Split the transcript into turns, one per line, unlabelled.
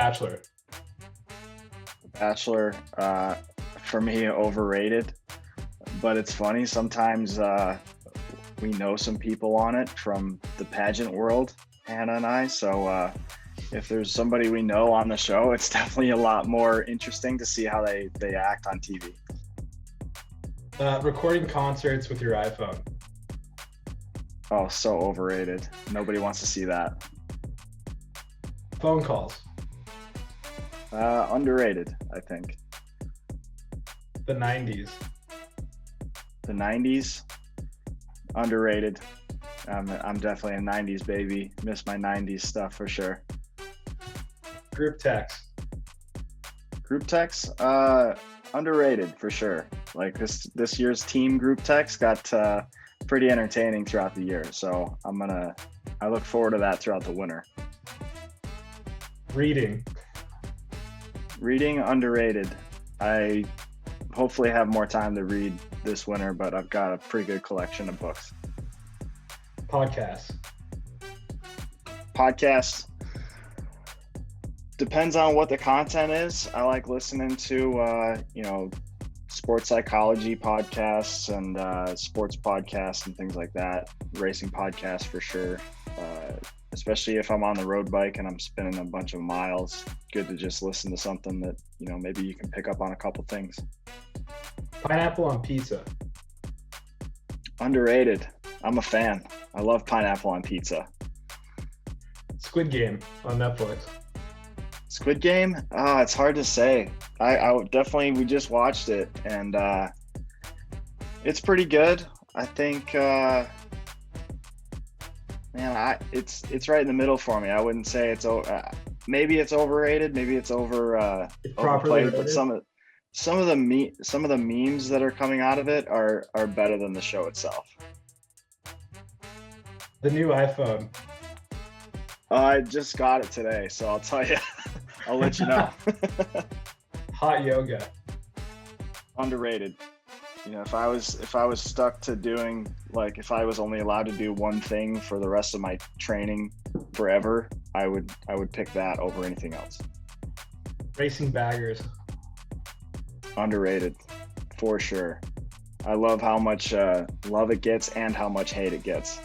Bachelor?
Bachelor, for me, overrated. But it's funny, sometimes we know some people on it from the pageant world, Hannah and I. So if there's somebody we know on the show, it's definitely a lot more interesting to see how they act on TV.
Recording concerts with your iPhone.
Oh, so overrated. Nobody wants to see that.
Phone calls.
Underrated, I think.
The 90s.
The 90s, underrated. I'm definitely a 90s baby. Miss my 90s stuff for sure.
Group text.
Group text, underrated for sure. Like this year's team group text got pretty entertaining throughout the year. So I look forward to that throughout the winter.
Reading.
Reading, underrated. I hopefully have more time to read this winter, but I've got a pretty good collection of books.
Podcasts.
Podcasts, depends on what the content is. I like listening to sports psychology podcasts and sports podcasts and things like that. Racing podcasts for sure. Especially if I'm on the road bike and I'm spinning a bunch of miles, good to just listen to something that, maybe you can pick up on a couple things.
Pineapple on pizza.
Underrated. I'm a fan. I love pineapple on pizza.
Squid Game on Netflix.
Squid Game? It's hard to say. I definitely, we just watched it and it's pretty good. I think, it's right in the middle for me. I wouldn't say maybe it's overrated, maybe it's overplayed, but some of the memes that are coming out of it are better than the show itself.
The new iPhone.
I just got it today, so I'll tell you. I'll let you know.
Hot yoga.
Underrated. If I was stuck to doing, like, if I was only allowed to do one thing for the rest of my training forever, I would pick that over anything else.
Racing baggers.
Underrated, for sure. I love how much love it gets and how much hate it gets.